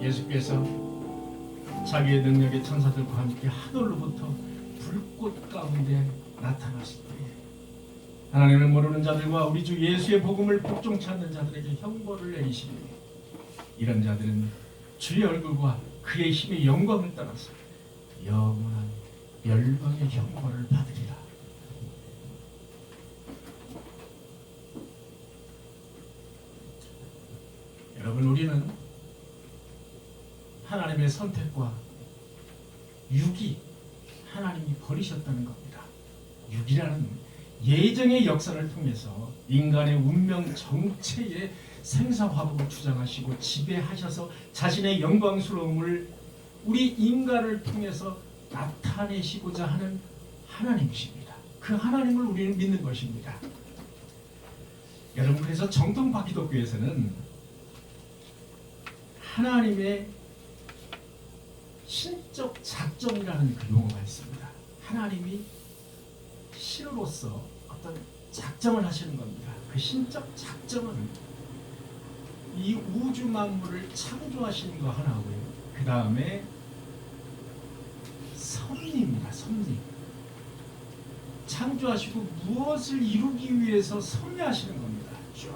예수께서 자기의 능력의 천사들과 함께 하늘로부터 불꽃 가운데 나타나실 때에 하나님을 모르는 자들과 우리 주 예수의 복음을 복종치 않는 자들에게 형벌을 내리시니 이런 자들은 주의 얼굴과 그의 힘의 영광을 따라서 영원한 멸망의 형벌을 받으리라. 여러분, 우리는 하나님의 선택과 육이 하나님이 버리셨다는 겁니다. 육이라는 예정의 역사를 통해서 인간의 운명 정체의 생사화복을 주장하시고 지배하셔서 자신의 영광스러움을 우리 인간을 통해서 나타내시고자 하는 하나님이십니다. 그 하나님을 우리는 믿는 것입니다. 여러분, 그래서 정통파 기독교에서는 하나님의 신적 작정이라는 그 용어가 있습니다. 하나님이 신으로서 어떤 작정을 하시는 겁니다. 그 신적 작정은 이 우주 만물을 창조하시는 거 하나고요. 그 다음에 섭리입니다. 섭리. 창조하시고 무엇을 이루기 위해서 섭리하시는 겁니다. 쭉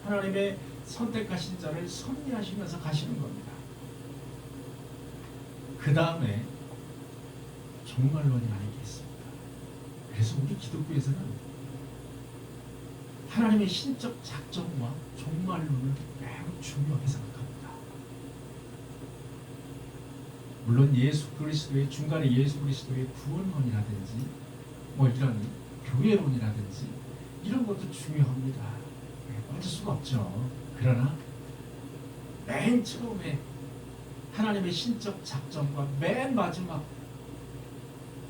하나님의 선택하신 자를 섭리하시면서 가시는 겁니다. 그 다음에 종말론이 아니겠습니까? 그래서 우리 기독교에서는 하나님의 신적 작정과 종말론을 매우 중요하게 생각합니다. 물론 예수 그리스도의 중간에 예수 그리스도의 구원론이라든지 뭐 이런 교회론이라든지 이런 것도 중요합니다. 빠질 수가 없죠. 그러나 맨 처음에 하나님의 신적 작정과 맨 마지막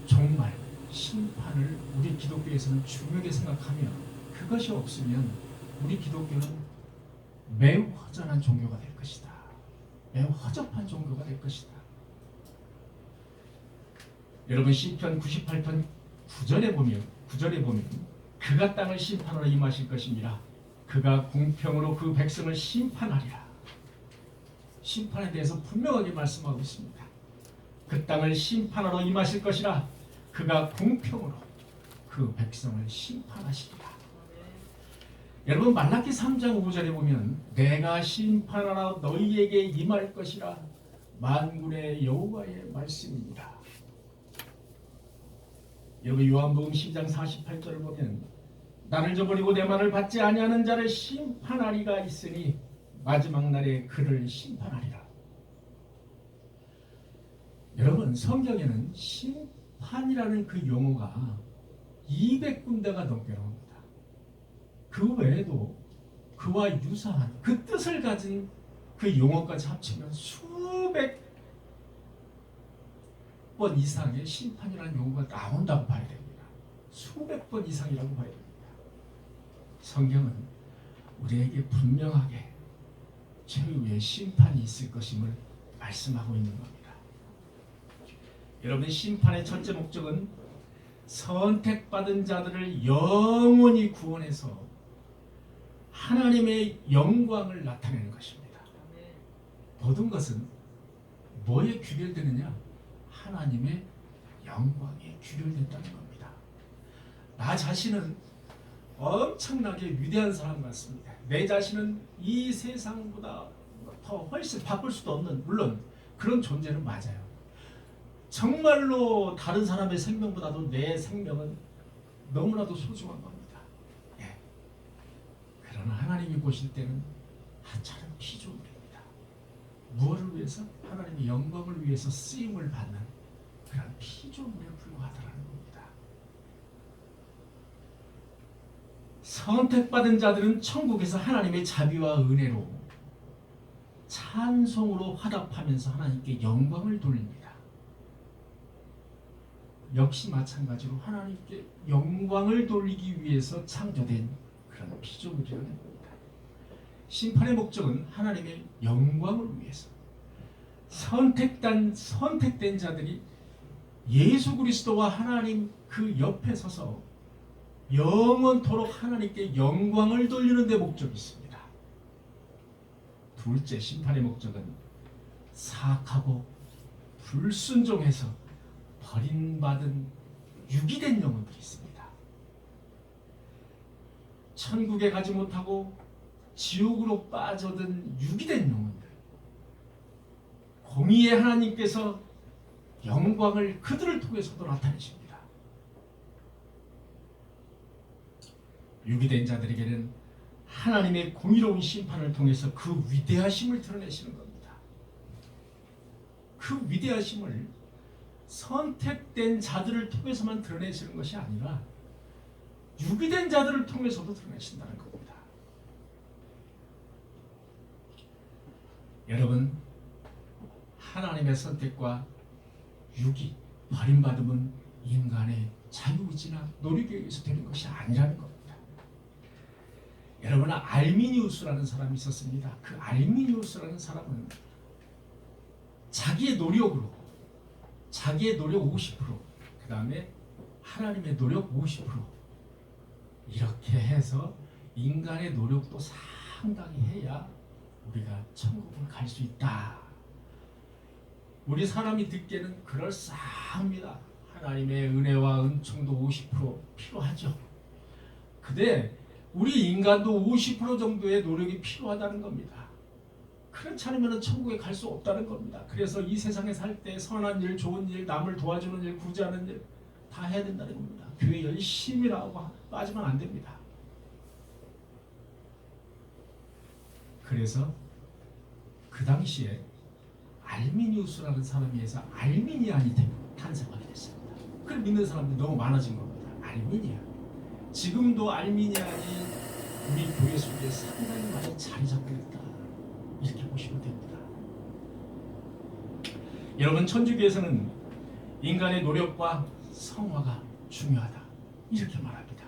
종말, 심판을 우리 기독교에서는 중요하게 생각하며 그것이 없으면 우리 기독교는 매우 허전한 종교가 될 것이다. 매우 허접한 종교가 될 것이다. 여러분, 시편 98편 9절에 보면 그가 땅을 심판하러 임하실 것입니다. 그가 공평으로 그 백성을 심판하리라. 심판에 대해서 분명하게 말씀하고 있습니다. 그 땅을 심판하러 임하실 것이라. 그가 공평으로 그 백성을 심판하시리라. 여러분, 말라기 3장 5절에 보면 내가 심판하러 너희에게 임할 것이라 만군의 여호와의 말씀입니다. 여러분, 요한복음 10장 48절을 보면 나를 저버리고 내 말을 받지 아니하는 자를 심판하리가 있으니 마지막 날에 그를 심판하리라. 여러분, 성경에는 심판이라는 그 용어가 200군데가 넘게 나옵니다. 그 외에도 그와 유사한 그 뜻을 가진 그 용어까지 합치면 수백 번 이상의 심판이라는 용어가 나온다고 봐야 됩니다. 수백 번 이상이라고 봐야 됩니다. 성경은 우리에게 분명하게 최후의 심판이 있을 것임을 말씀하고 있는 겁니다. 여러분, 심판의 첫째 목적은 선택받은 자들을 영원히 구원해서 하나님의 영광을 나타내는 것입니다. 모든 것은 뭐에 귀결되느냐? 하나님의 영광에 귀결된다는 겁니다. 나 자신은 엄청나게 위대한 사람 같습니다. 내 자신은 이 세상보다 더 훨씬 바꿀 수도 없는, 물론 그런 존재는 맞아요. 정말로 다른 사람의 생명보다도 내 생명은 너무나도 소중한 겁니다. 예. 그러나 하나님이 보실 때는 하찮은 피조물입니다. 무엇을 위해서? 하나님의 영광을 위해서 쓰임을 받는 그런 피조물에 불과하다는 겁니다. 선택받은 자들은 천국에서 하나님의 자비와 은혜로 찬송으로 화답하면서 하나님께 영광을 돌립니다. 역시 마찬가지로 하나님께 영광을 돌리기 위해서 창조된 그런 피조물이라는 겁니다. 심판의 목적은 하나님의 영광을 위해서 선택된 자들이 예수 그리스도와 하나님 그 옆에 서서 영원토록 하나님께 영광을 돌리는 데 목적이 있습니다. 둘째 심판의 목적은 사악하고 불순종해서 버림받은 유기된 영혼들이 있습니다. 천국에 가지 못하고 지옥으로 빠져든 유기된 영혼들, 공의의 하나님께서 영광을 그들을 통해서도 나타내십니다. 유기된 자들에게는 하나님의 공의로운 심판을 통해서 그 위대하심을 드러내시는 겁니다. 그 위대하심을 선택된 자들을 통해서만 드러내시는 것이 아니라 유기된 자들을 통해서도 드러내신다는 겁니다. 여러분, 하나님의 선택과 유기, 버림받음은 인간의 자유의지나 노력에 의해서 되는 것이 아니라는 겁니다. 여러분, 알미니우스라는 사람이 있었습니다. 그 알미니우스라는 사람은 자기의 노력으로, 자기의 노력 50%, 그 다음에 하나님의 노력 50%, 이렇게 해서 인간의 노력도 상당히 해야 우리가 천국을 갈 수 있다. 우리 사람이 듣기에는 그럴싸합니다. 하나님의 은혜와 은총도 50% 필요하죠. 근데 우리 인간도 50% 정도의 노력이 필요하다는 겁니다. 그렇지 않으면 천국에 갈 수 없다는 겁니다. 그래서 이 세상에 살 때 선한 일, 좋은 일, 남을 도와주는 일, 구제하는 일 다 해야 된다는 겁니다. 교회 열심히 하고 빠지면 안 됩니다. 그래서 그 당시에 알미니우스라는 사람이 해서 알미니안이 탄생하게 됐습니다. 그걸 믿는 사람들이 너무 많아진 겁니다. 알미니안. 지금도 알미니안이 우리 교회 속에 상당히 많이 자리 잡고 있다. 이렇게 보시면 됩니다. 여러분, 천주교에서는 인간의 노력과 성화가 중요하다. 이렇게 말합니다.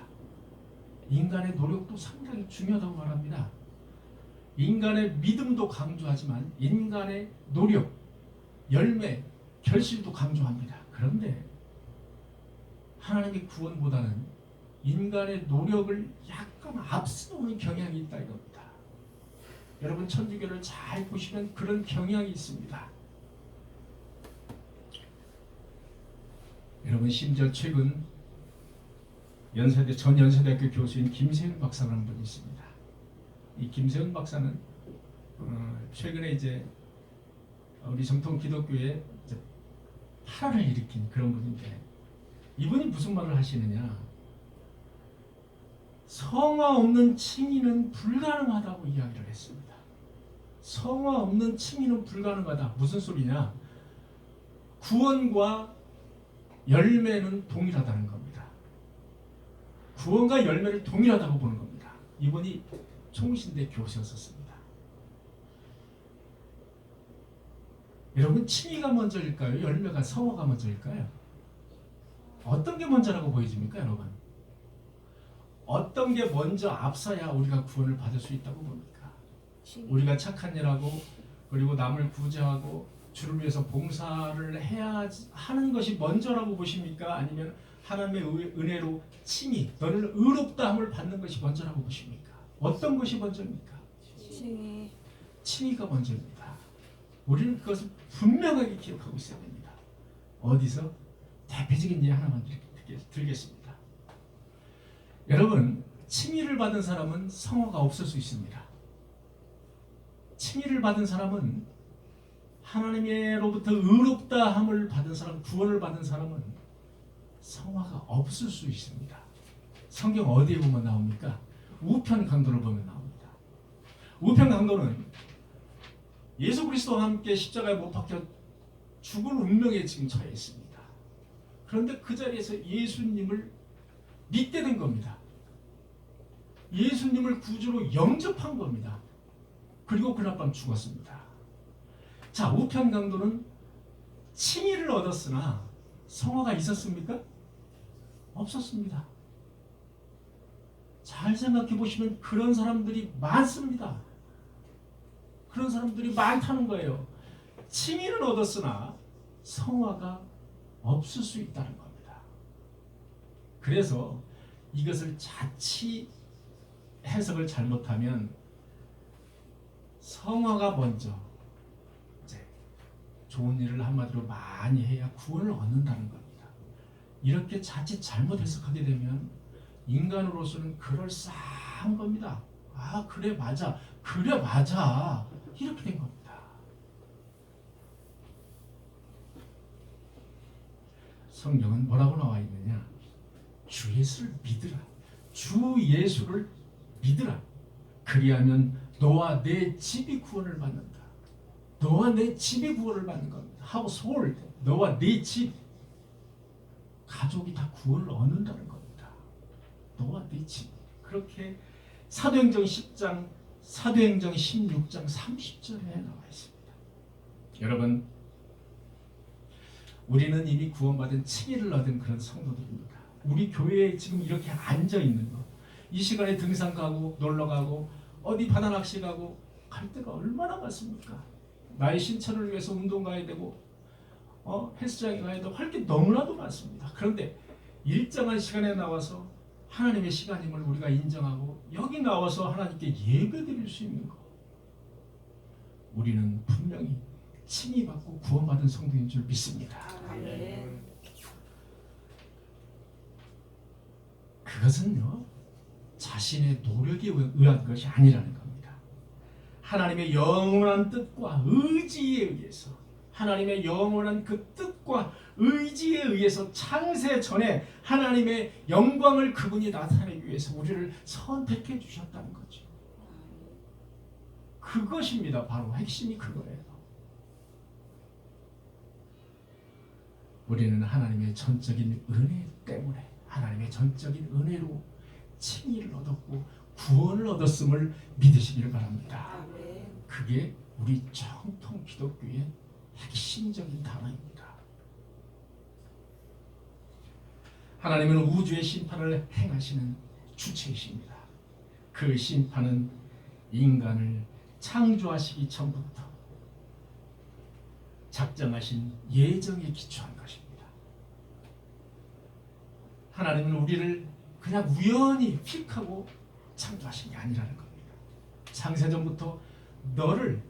인간의 노력도 상당히 중요하다고 말합니다. 인간의 믿음도 강조하지만 인간의 노력, 열매, 결실도 강조합니다. 그런데 하나님의 구원보다는 인간의 노력을 약간 앞서오는 경향이 있다 이겁니다. 여러분, 천주교를 잘 보시면 그런 경향이 있습니다. 여러분, 심지어 최근 전 연세대학교 교수인 김세윤 박사라는 분이 있습니다. 이 김세윤 박사는 최근에 이제 우리 정통 기독교에 파란을 일으킨 그런 분인데, 이분이 무슨 말을 하시느냐? 성화 없는 칭의는 불가능하다고 이야기를 했습니다. 성화 없는 칭의는 불가능하다. 무슨 소리냐? 구원과 열매는 동일하다는 겁니다. 구원과 열매를 동일하다고 보는 겁니다. 이분이 총신대 교수였었습니다. 여러분, 칭의가 먼저일까요? 열매가, 성화가 먼저일까요? 어떤 게 먼저라고 보여집니까, 여러분? 어떤 게 먼저 앞서야 우리가 구원을 받을 수 있다고 봅니까? 우리가 착한 일하고 그리고 남을 구제하고 주를 위해서 봉사를 해야 하는 것이 먼저라고 보십니까? 아니면 하나님의 은혜로 칭의, 너는 의롭다함을 받는 것이 먼저라고 보십니까? 어떤 것이 먼저입니까? 칭의가 먼저입니다. 우리는 그것을 분명하게 기억하고 있어야 됩니다. 어디서? 대표적인 예 하나만 들겠습니다. 여러분, 칭의를 받은 사람은 성화가 없을 수 있습니다. 칭의를 받은 사람은, 하나님으로부터 의롭다함을 받은 사람, 구원을 받은 사람은 성화가 없을 수 있습니다. 성경 어디에 보면 나옵니까? 우편 강도를 보면 나옵니다. 우편 강도는 예수 그리스도와 함께 십자가에 못 박혀 죽을 운명에 지금 처해 있습니다. 그런데 그 자리에서 예수님을 믿게 된 겁니다. 예수님을 구주로 영접한 겁니다. 그리고 그날 밤 죽었습니다. 자, 우편 강도는 칭의를 얻었으나 성화가 있었습니까? 없었습니다. 잘 생각해 보시면 그런 사람들이 많습니다. 그런 사람들이 많다는 거예요. 칭의를 얻었으나 성화가 없을 수 있다는 겁니다. 그래서 이것을 자칫 해석을 잘못하면 성화가 먼저 이제 좋은 일을 한마디로 많이 해야 구원을 얻는다는 겁니다. 이렇게 자칫 잘못 해석하게 되면 인간으로서는 그럴싸한 겁니다. 아 그래 맞아 이렇게 된 겁니다. 성경은 뭐라고 나와 있느냐? 주 예수를 믿으라. 주 예수를 믿으라. 그리하면 너와 내 집이 구원을 받는다. 너와 내 집이 구원을 받는 겁니다. household, 너와 내 집, 가족이 다 구원을 얻는다는 겁니다. 너와 내 집. 그렇게 사도행전 10장, 사도행전 16장 30절에 나와 있습니다. 여러분, 우리는 이미 구원받은 칭의를 얻은 그런 성도들입니다. 우리 교회에 지금 이렇게 앉아있는 것, 이 시간에 등산 가고 놀러 가고 어디 바다 낚시 가고 갈 데가 얼마나 많습니까? 나의 신천을 위해서 운동 가야 되고 헬스장에 가야 되고 할 게 너무나도 많습니다. 그런데 일정한 시간에 나와서 하나님의 시간임을 우리가 인정하고 여기 나와서 하나님께 예배드릴 수 있는 것, 우리는 분명히 칭의받고 구원받은 성도인 줄 믿습니다. 아멘. 그것은요 자신의 노력에 의한 것이 아니라는 겁니다. 하나님의 영원한 뜻과 의지에 의해서, 하나님의 영원한 그 뜻과 의지에 의해서 창세 전에 하나님의 영광을 그분이 나타내기 위해서 우리를 선택해 주셨다는 거죠. 그것입니다. 바로 핵심이 그거예요. 우리는 하나님의 전적인 은혜 때문에, 하나님의 전적인 은혜로 칭의를 얻었고 구원을 얻었음을 믿으시기를 바랍니다. 그게 우리 정통 기독교의 핵심적인 단어입니다. 하나님은 우주의 심판을 행하시는 주체이십니다. 그 심판은 인간을 창조하시기 전부터 작정하신 예정에 기초한 것입니다. 하나님은 우리를 그냥 우연히 픽하고 창조하신 게 아니라는 겁니다. 창세전부터 너를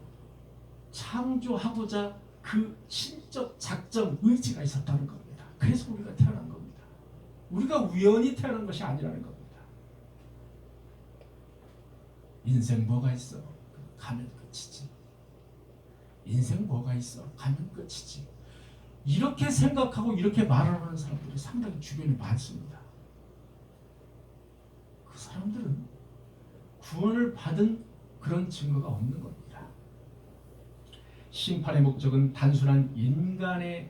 창조하고자 그 신적 작정 의지가 있었다는 겁니다. 그래서 우리가 태어난 겁니다. 우리가 우연히 태어난 것이 아니라는 겁니다. 인생 뭐가 있어? 가면 끝이지. 인생 뭐가 있어? 가면 끝이지. 이렇게 생각하고 이렇게 말하는 사람들이 상당히 주변에 많습니다. 그 사람들은 구원을 받은 그런 증거가 없는 겁니다. 심판의 목적은 단순한 인간의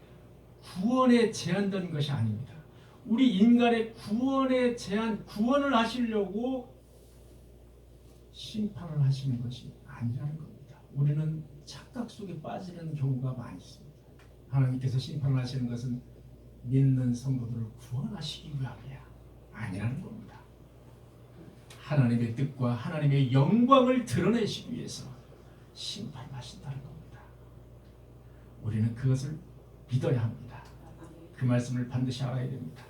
구원에 제한된 것이 아닙니다. 우리 인간의 구원에 제한, 구원을 하시려고 심판을 하시는 것이 아니라는 겁니다. 우리는 착각 속에 빠지는 경우가 많이 있습니다. 하나님께서 심판을 하시는 것은 믿는 성도들을 구원하시기 위함이야 아니라는 겁니다. 하나님의 뜻과 하나님의 영광을 드러내시기 위해서 심판하신다는 겁니다. 우리는 그것을 믿어야 합니다. 그 말씀을 반드시 알아야 됩니다.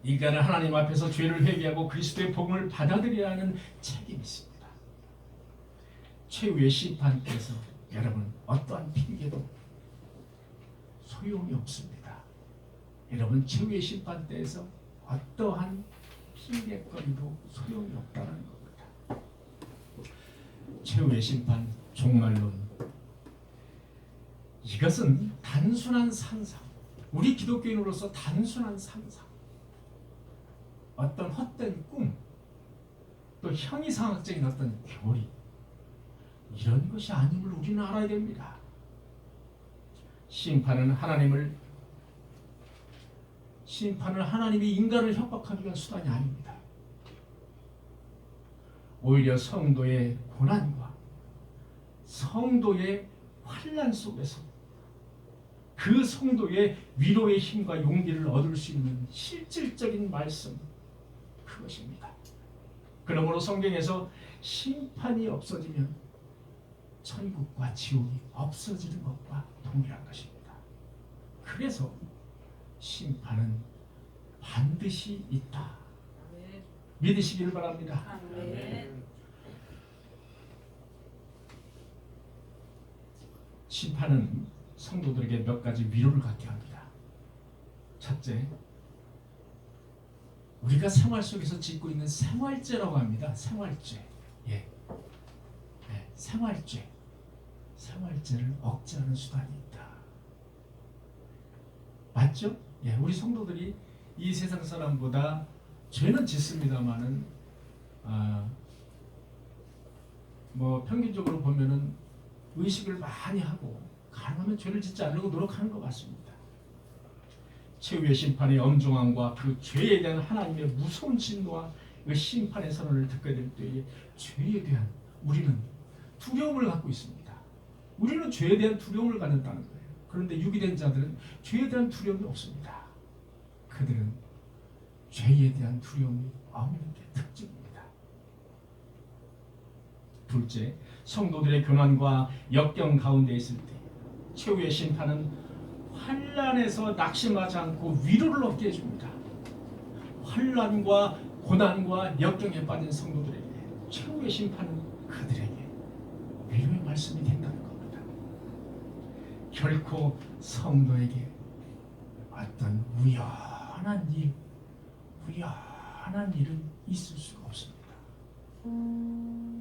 인간은 하나님 앞에서 죄를 회개하고 그리스도의 복음을 받아들여야 하는 책임이 있습니다. 최후의 심판께서 여러분 어떠한 핑계도 소용이 없습니다. 여러분 최후의 심판 때에서 어떠한 핑계거리도 소용이 없다는 겁니다. 최후의 심판, 종말론, 이것은 단순한 상상, 우리 기독교인으로서 단순한 상상, 어떤 헛된 꿈, 또 형이상학적인 어떤 교리, 이런 것이 아님을 우리는 알아야 됩니다. 심판은 하나님이 인간을 협박하기 위한 수단이 아닙니다. 오히려 성도의 고난과 성도의 환난 속에서 그 성도의 위로의 힘과 용기를 얻을 수 있는 실질적인 말씀, 그것입니다. 그러므로 성경에서 심판이 없어지면 천국과 지옥이 없어지는 것과 동일한 것입니다. 그래서 심판은 반드시 있다. 믿으시기를 바랍니다. 심판은 성도들에게 몇 가지 위로를 갖게 합니다. 첫째, 우리가 생활 속에서 짓고 있는 생활죄라고 합니다. 생활죄. 예. 생활죄. 생활죄를 억제하는 수단이 있다. 맞죠? 예, 우리 성도들이 이 세상 사람보다 죄는 짓습니다만은 뭐 평균적으로 보면은 의식을 많이 하고 가능하면 죄를 짓지 않으려고 노력하는 것 같습니다. 최후의 심판의 엄중함과 그 죄에 대한 하나님의 무서운 진노와 그 심판의 선언을 듣게 될 때에 죄에 대한 우리는 두려움을 갖고 있습니다. 우리는 죄에 대한 두려움을 갖는다는 거예요. 그런데 유기된 자들은 죄에 대한 두려움이 없습니다. 그들은 죄에 대한 두려움이 없는 게 특징입니다. 둘째, 성도들의 고난과 역경 가운데 있을 때 최후의 심판은 환난에서 낙심하지 않고 위로를 얻게 해줍니다. 환난과 고난과 역경에 빠진 성도들에게 최후의 심판은 그들에게 위로의 말씀이 된다는 겁니다. 결코 성도에게 어떤 우연한 일은 있을 수가 없습니다.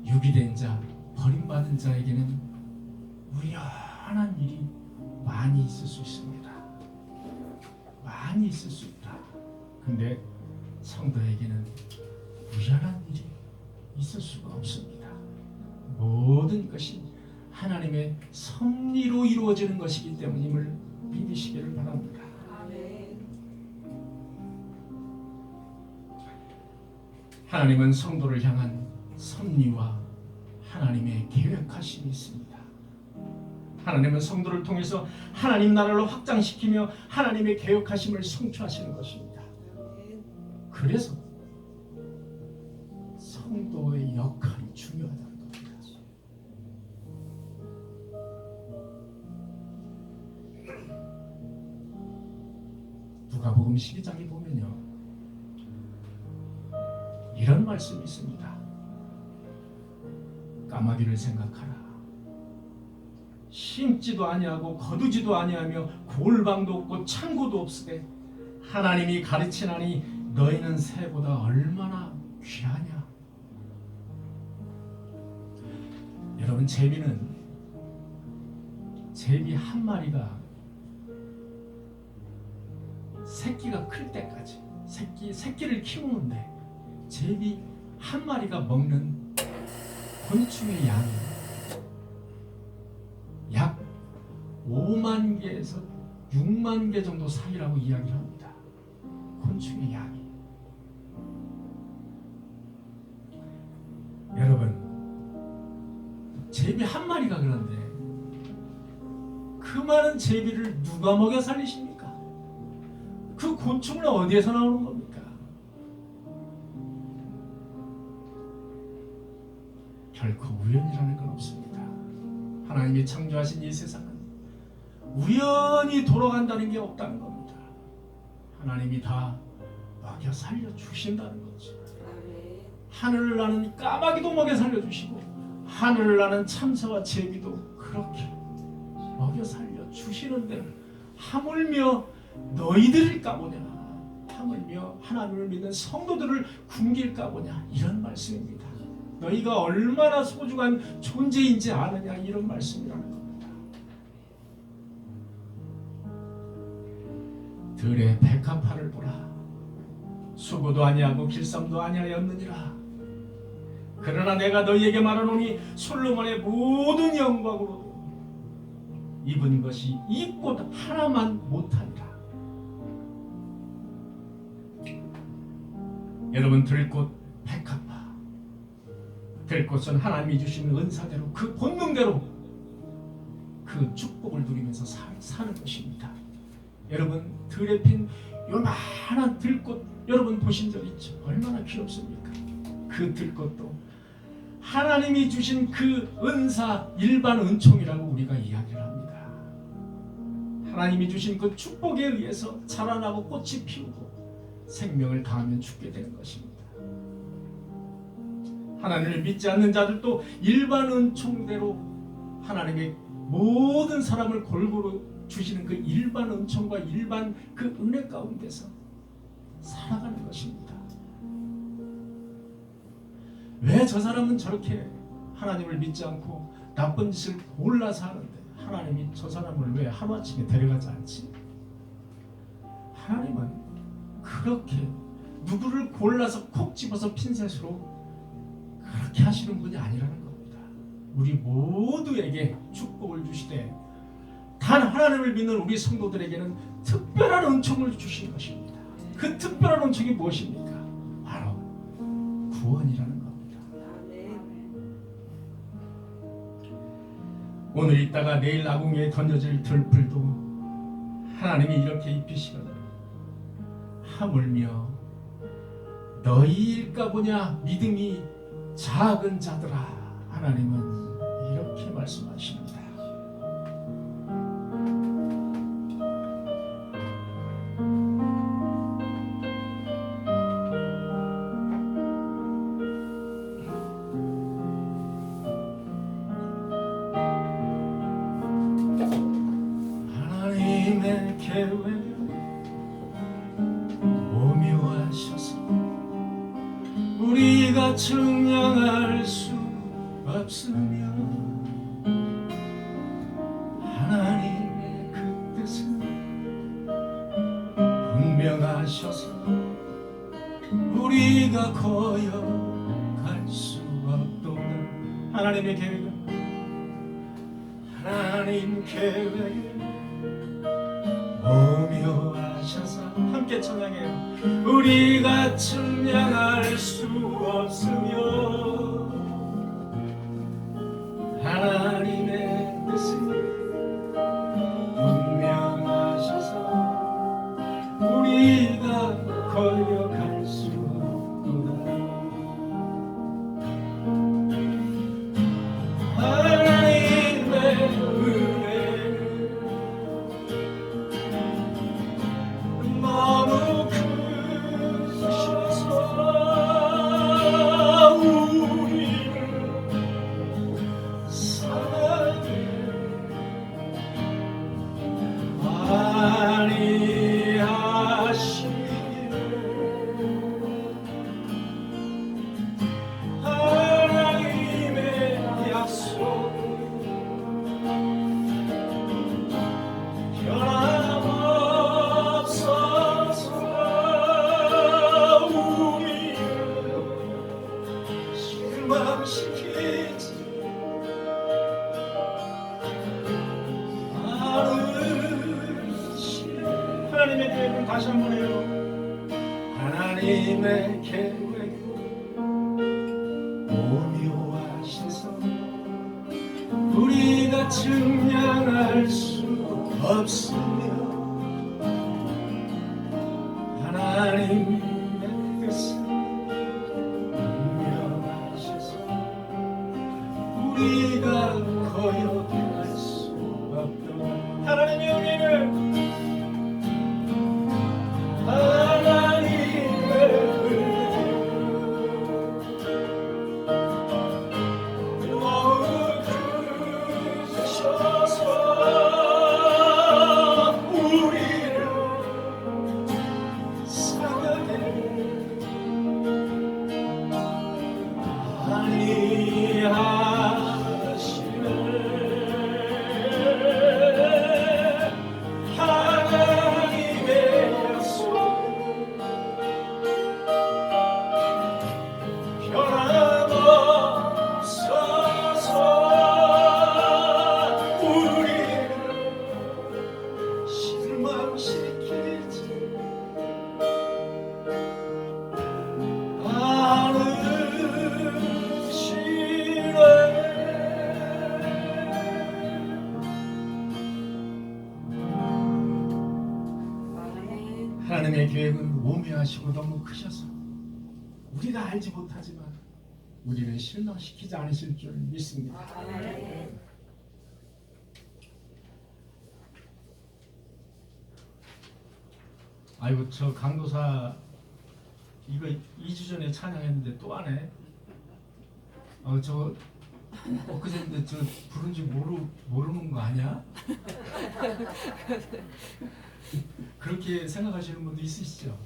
유기된 자, 버림받은 자에게는 우연한 일이 많이 있을 수 있습니다. 많이 있을 수 있다. 근데 성도에게는 우연한 일이 있을 수가 없습니다. 모든 것이 하나님의 섭리로 이루어지는 것이기 때문임을 믿으시기를 바랍니다. 하나님은 성도를 향한 섭리와 하나님의 계획하심이 있습니다. 하나님은 성도를 통해서 하나님 나라를 확장시키며 하나님의 계획하심을 성취하시는 것입니다. 그래서 성도의 역할이 중요하다는 겁니다. 누가복음 12장에 보면요, 이런 말씀이 있습니다. 까마귀를 생각하라. 심지도 아니하고 거두지도 아니하며 골방도 없고 창고도 없으되 하나님이 가르치나니 너희는 새보다 얼마나 귀하냐. 여러분, 제비 한 마리가 새끼가 클 때까지 새끼를 키우는데 제비 한 마리가 먹는 곤충의 양이 약 5만 개에서 6만 개 정도 사이라고 이야기를 합니다. 곤충의 양이. 여러분, 제비 한 마리가 그런데 그 많은 제비를 누가 먹여 살리십니까? 그 곤충은 어디에서 나오는 겁니까? 결코 우연이라는 건 없습니다. 하나님이 창조하신 이 세상은 우연히 돌아간다는 게 없다는 겁니다. 하나님이 다 먹여 살려 주신다는 거죠. 하늘을 나는 까마귀도 먹여 살려 주시고 하늘을 나는 참새와 제비도 그렇게 먹여 살려 주시는데 하물며 너희들일까 보냐, 하물며 하나님을 믿는 성도들을 굶길까 보냐, 이런 말씀입니다. 너희가 얼마나 소중한 존재인지 아느냐, 이런 말씀이라는 겁니다. 들의 백합화를 보라. 수고도 아니하고 길쌈도 아니하였느니라. 그러나 내가 너희에게 말하노니 솔로몬의 모든 영광으로 입은 것이 이 꽃 하나만 못하니라. 여러분, 들꽃, 백합화, 들꽃은 하나님이 주신 은사대로 그 본능대로 그 축복을 누리면서 사는 것입니다. 여러분, 들에 핀 요만한 들꽃 여러분 보신 적 있죠? 얼마나 귀엽습니까? 그 들꽃도 하나님이 주신 그 은사, 일반 은총이라고 우리가 이야기를 합니다. 하나님이 주신 그 축복에 의해서 자라나고 꽃이 피우고 생명을 다하면 죽게 되는 것입니다. 하나님을 믿지 않는 자들도 일반 은총대로 하나님의 모든 사람을 골고루 주시는 그 일반 은총과 일반 그 은혜 가운데서 살아가는 것입니다. 왜 저 사람은 저렇게 하나님을 믿지 않고 나쁜 짓을 골라서 하는데 하나님이 저 사람을 왜 하루아침에 데려가지 않지? 하나님은 그렇게 누구를 골라서 콕 집어서 핀셋으로 그렇게 하시는 분이 아니라는 겁니다. 우리 모두에게 축복을 주시되 단 하나님을 믿는 우리 성도들에게는 특별한 은총을 주신 것입니다. 그 특별한 은총이 무엇입니까? 바로 구원이라는 겁니다. 오늘 있다가 내일 아궁이에 던져질 들풀도 하나님이 이렇게 입히시거든. 하물며 너희일까 보냐 믿음이 작은 자들아. 하나님은 이렇게 말씀하십니다. 하나님의 계획 오묘하셔서 우리가 측량할 수 없으며 하나님의 그 뜻은 분명하셔서 우리가 거역할 수 없도다. 하나님의 계획은 하나님 계획은 오묘하셔서 함께 찬양해요. 우리가 측량할 수 없으며 하나님의 뜻은 분명하셔서 우리가 거역할 수 없도다. 하나님의 은혜는 너무 크셔서 우리를 사랑해 아니하시기를 하나님의 약속 변함없어서 우리를 실망시키지 않으시네. 하나님의 계획은 다시 한번 해요. 하나님의 계획은 오묘하셔서 우리가 측량할 수 없으며 하나님의 뜻은 분명하셔서 우리가 거역할 수 없도다. 하나님의 은혜는 하나님의 은혜는 너무 크셔서 우리를 사랑해 아니하시네. 하나님의 약속 변함없어서 우리를 실망시키지 하나님의 계획은 오묘하시고 너무 크셔서 우리가 알지 못하지만 우리를 실망시키지 않으실 줄 믿습니다. 아이고 저 강도사 이거 2주 전에 찬양했는데 또 하네. 저 엊그제인데 저 부른지 모르는 거 아니야? 그렇게 생각하시는 분도 있으시죠?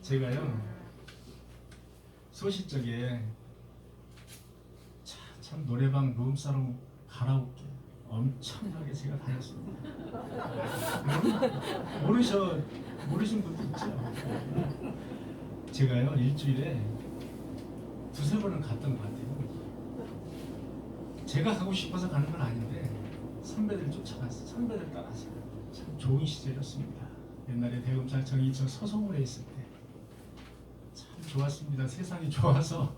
제가요 소시적에 참 노래방 룸사롱 가라오케 엄청나게 제가 다녔습니다. 모르신 분도 있죠? 제가요 일주일에 두세 번은 갔던 것 같아요. 제가 가고 싶어서 가는 건 아닌데 선배들 쫓아갔어요. 선배들 따라서. 참 좋은 시절이었습니다. 옛날에 대검찰청이 저 서성울에 있을 때 참 좋았습니다. 세상이 좋아서.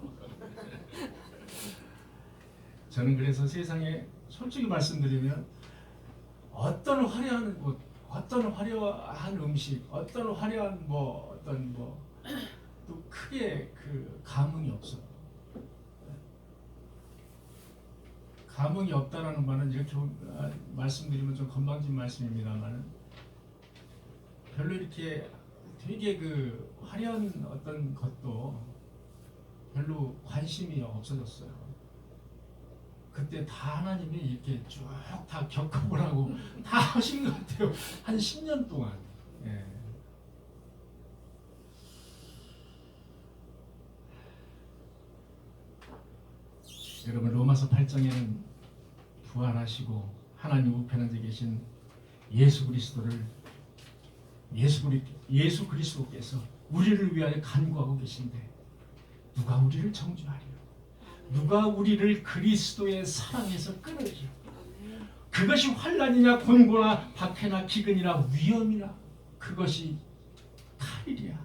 저는 그래서 세상에 솔직히 말씀드리면 어떤 화려한 곳, 어떤 화려한 음식, 어떤 화려한 또 크게 그 감흥이 없어요. 감흥이 없다라는 말은 이렇게 말씀드리면 좀 건방진 말씀입니다만은 별로 이렇게 되게 그 화려한 어떤 것도 별로 관심이 없어졌어요. 그때 다 하나님이 이렇게 쭉 다 겪어보라고 다 하신 것 같아요. 한 10년 동안. 예. 여러분 로마서 8장에는 부활하시고 하나님 우편에 계신 예수 그리스도께서 우리를 위하여 간구하고 계신데 누가 우리를 정죄하리요? 누가 우리를 그리스도의 사랑에서 끊으리요? 그것이 환난이냐 곤고나 박해나 기근이나 위험이나 그것이 칼이랴.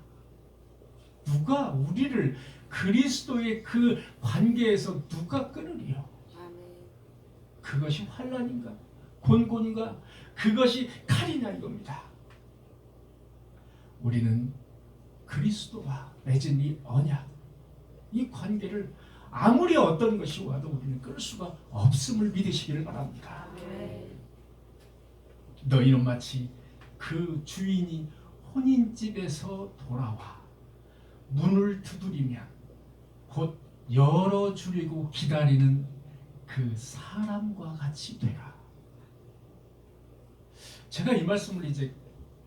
누가 우리를 그리스도의 그 관계에서 누가 끊으리요? 그것이 환난인가 곤곤인가 그것이 칼이냐 이겁니다. 우리는 그리스도와 맺은 이 언약, 이 관계를 아무리 어떤 것이 와도 우리는 끊을 수가 없음을 믿으시기를 바랍니다. 너희는 마치 그 주인이 혼인집에서 돌아와 문을 두드리면 곧 열어주려고 기다리는 그 사람과 같이 되라. 제가 이 말씀을 이제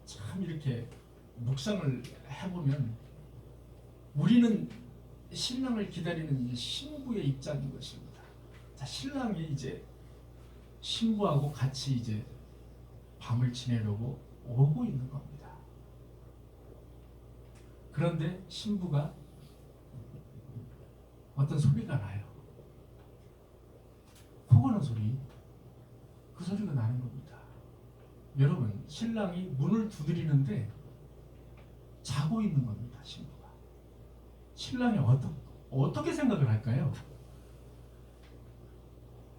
참 이렇게 묵상을 해보면 우리는 신랑을 기다리는 이제 신부의 입장인 것입니다. 자, 신랑이 이제 신부하고 같이 이제 밤을 지내려고 오고 있는 겁니다. 그런데 신부가 어떤 소리가 나요. 코 고는 소리. 그 소리가 나는 겁니다. 여러분, 신랑이 문을 두드리는데 자고 있는 겁니다. 신부가. 신랑이 어떻게 생각을 할까요?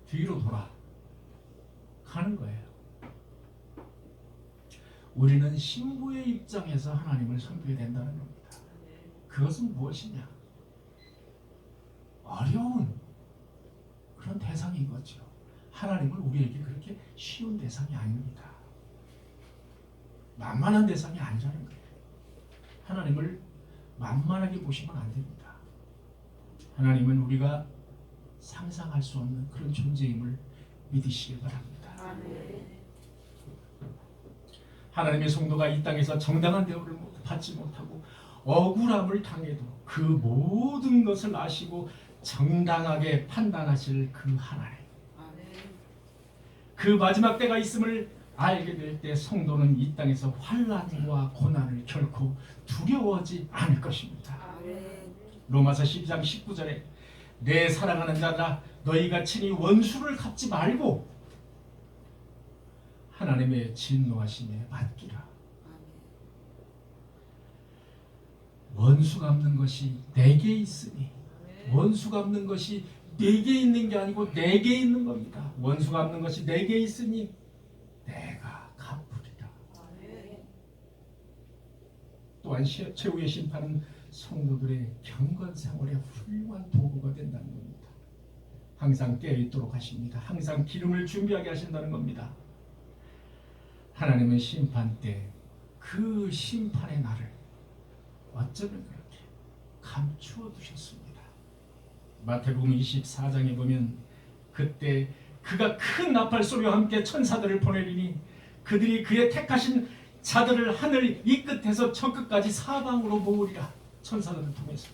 뒤로 돌아 가는 거예요. 우리는 신부의 입장에서 하나님을 섬기게 된다는 겁니다. 그것은 무엇이냐? 어려운 그런 대상인 거죠. 하나님은 우리에게 그렇게 쉬운 대상이 아닙니다. 만만한 대상이 아니라는 거예요. 하나님을 만만하게 보시면 안 됩니다. 하나님은 우리가 상상할 수 없는 그런 존재임을 믿으시기 바랍니다. 하나님의 성도가 이 땅에서 정당한 대우를 받지 못하고 억울함을 당해도 그 모든 것을 아시고 정당하게 판단하실 그 하나님, 그 마지막 때가 있음을 알게 될 때 성도는 이 땅에서 환난과 고난을 결코 두려워하지 않을 것입니다. 로마서 12장 19절에 내 사랑하는 자들아 너희가 친히 원수를 갚지 말고 하나님의 진노하심에 맡기라. 원수 갚는 것이 내게 있으니 원수 갚는 것이 네게 있는 게 아니고 내게 있는 겁니다. 원수 갚는 것이 내게 있으니 내가 갚으리라. 또한 최후의 심판은 성도들의 경건 생활의 훌륭한 도구가 된다는 겁니다. 항상 깨어있도록 하십니다. 항상 기름을 준비하게 하신다는 겁니다. 하나님은 심판 때 그 심판의 날을 어쩌면 그렇게 감추어 두셨습니다. 마태복음 24장에 보면 그때 그가 큰 나팔 소리와 함께 천사들을 보내리니 그들이 그의 택하신 자들을 하늘 이 끝에서 저 끝까지 사방으로 모으리라. 천사들을 통해서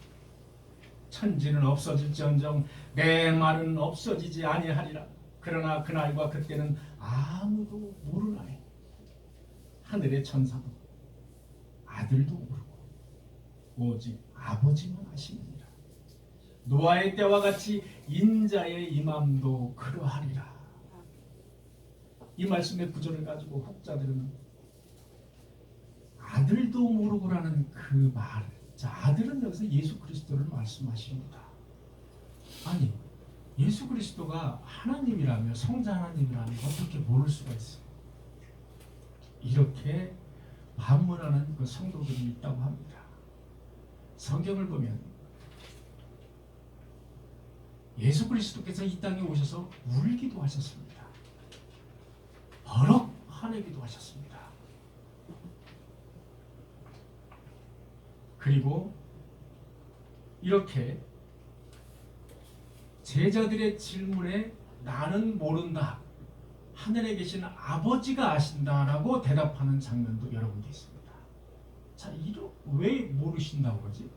천지는 없어질지언정 내 말은 없어지지 아니하리라. 그러나 그날과 그때는 아무도 모르나니 하늘의 천사도 아들도 모르고 오직 아버지만 아시느니라. 노아의 때와 같이 인자의 임함도 그러하리라. 이 말씀의 구절을 가지고 혹자들은 아들도 모르고라는 그 말, 자, 아들은 여기서 예수 그리스도를 말씀하십니다. 아니, 예수 그리스도가 하나님이라며 성자 하나님이라며 어떻게 모를 수가 있어요? 이렇게 반문하는 그 성도들이 있다고 합니다. 성경을 보면 예수 그리스도께서 이 땅에 오셔서 울기도 하셨습니다. 버럭 화내기도 하셨습니다. 그리고 이렇게 제자들의 질문에 나는 모른다, 하늘에 계신 아버지가 아신다라고 대답하는 장면도 여러 군데 있습니다. 자, 왜 모르신다고 그러지?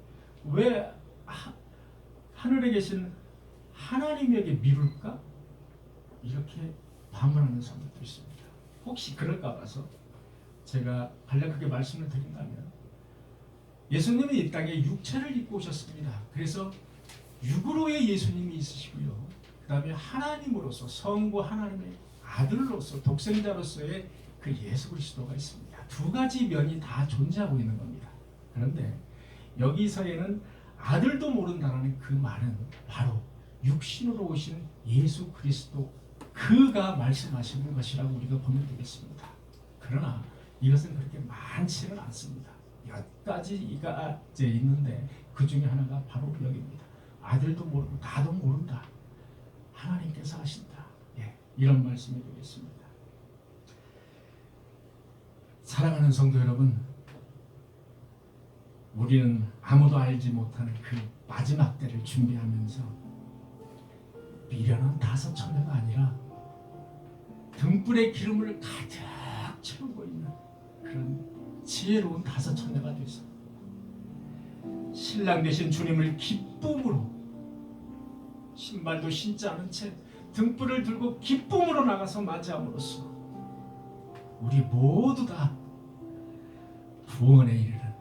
왜 하늘에 계신 하나님에게 미룰까? 이렇게 반문하는 사람도 있습니다. 혹시 그럴까 봐서 제가 간략하게 말씀을 드린다면, 예수님은 이 땅에 육체를 입고 오셨습니다. 그래서 육으로의 예수님이 있으시고요, 그 다음에 하나님으로서, 성부 하나님의 아들로서, 독생자로서의 그 예수 그리스도가 있습니다. 두 가지 면이 다 존재하고 있는 겁니다. 그런데 여기서에는 아들도 모른다는 그 말은 바로 육신으로 오신 예수 그리스도, 그가 말씀하시는 것이라고 우리가 보면 되겠습니다. 그러나 이것은 그렇게 많지는 않습니다. 몇 가지가 이제 있는데 그 중에 하나가 바로 여기입니다. 아들도 모르고 나도 모른다, 하나님께서 하신다. 예, 이런 말씀이 되겠습니다. 사랑하는 성도 여러분, 우리는 아무도 알지 못하는 그 마지막 때를 준비하면서 미련한 다섯 처녀가 아니라 등불에 기름을 가득 채우고 있는 그런 지혜로운 다섯 처녀가 되서 신랑 되신 주님을 기쁨으로, 신발도 신지 않은 채 등불을 들고 기쁨으로 나가서 맞이함으로써 우리 모두 다 구원에 이르는,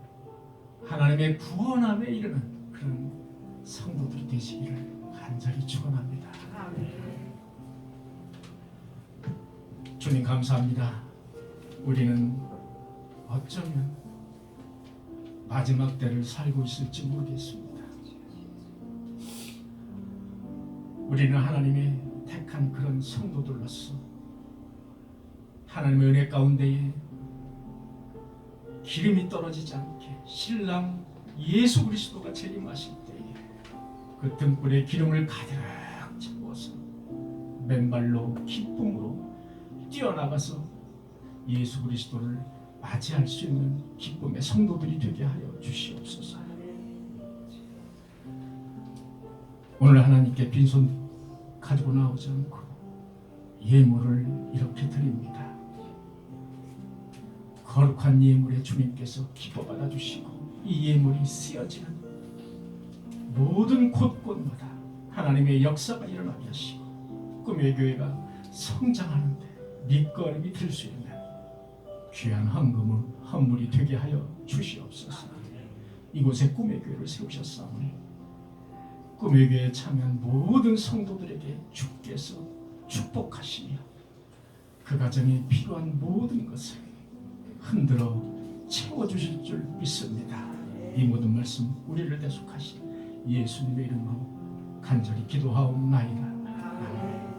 하나님의 구원함에 이르는 그런 성도들이 되시기를 간절히 축원합니다. 주님 감사합니다. 우리는 어쩌면 마지막 때를 살고 있을지 모르겠습니다. 우리는 하나님의 택한 그런 성도들로서 하나님의 은혜 가운데에 기름이 떨어지지 않게 신랑 예수 그리스도가 재림하실 때에 그 등불에 기름을 가득 채워서 맨발로 기쁨으로 뛰어나가서 예수 그리스도를 맞이할 수 있는 기쁨의 성도들이 되게 하여 주시옵소서. 오늘 하나님께 빈손 가지고 나오지 않고 예물을 이렇게 드립니다. 거룩한 예물에 주님께서 기뻐 받아주시고 이 예물이 쓰여지는 모든 곳곳마다 하나님의 역사가 일어나게 하시고 꿈의 교회가 성장하는데 밑거름이 될 수 있는 귀한 헌물이 되게 하여 주시옵소서. 이곳에 꿈의 교회를 세우셨사오니 꿈의 교회에 참여한 모든 성도들에게 주께서 축복하시며 그 가정에 필요한 모든 것을 흔들어 채워주실 줄 믿습니다. 이 모든 말씀 우리를 대속하신 예수님의 이름으로 간절히 기도하옵나이다. 아멘.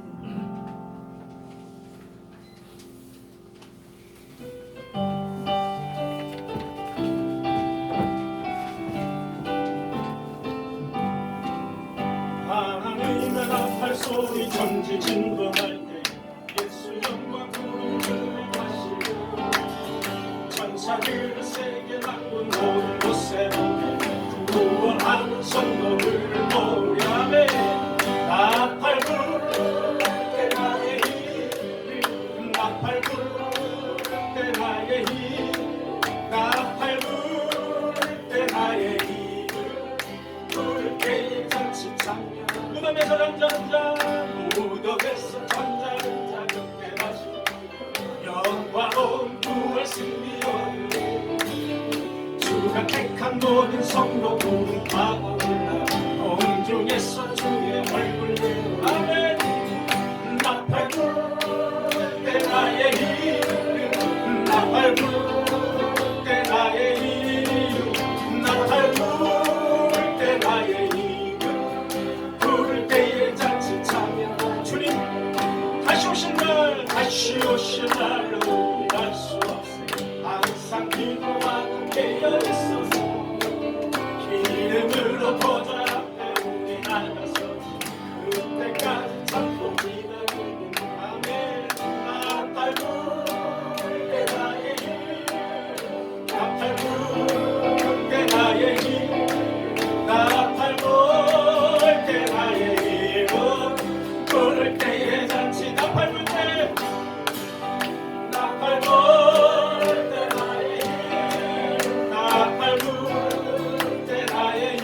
하나님의 나팔 소리 천지 진동할 때 예수 영광으로 들어가시고 천사들을 세계 만군 모든 곳에 구원 많은 성도들을 모으야매 나팔 부를 때 나의 힘 나팔 부를 때 나의 힘 나팔 부를 때 나의 힘 부를 때에 잔치 장면 무덤에서 잠자는 자 무덤에서 잠자는 자 그때 다시 영광온 구원 승리 얻으리 주가 택한 모든 성도 부름하고 올라 공중에서 주의 얼굴 배우 아멘 나팔 부를 때 나의 힘 나팔 부를 때 나의 힘 나팔 부를 때 나의 힘 부를 때에 잔치 차면 주님 다시 오신 날로 알 수 없으니 항상 기도와 함께여 있어서 기름으로 보좌 앞에 우리 나가서 그때까지 참고 기다리는 아멘 나팔 부를 때 나의 힘 나팔 부를 때 나의 힘 나팔 부를 때 나의 힘 부를 때에 잔치 나팔 부를 때 나팔 부를 때 나의 힘 나팔 부를 때 나의 힘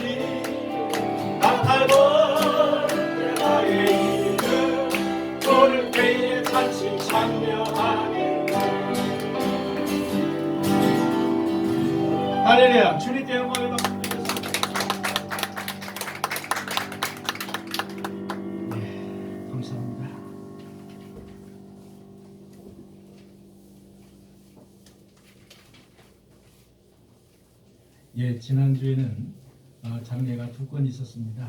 나팔 부를 때 나의 힘 부를 때에 잔치 참여하네 할렐루야 주님께 영광을 받습니다. 네, 감사합니다. 예, 지난주에는 장례가 2건 있었습니다.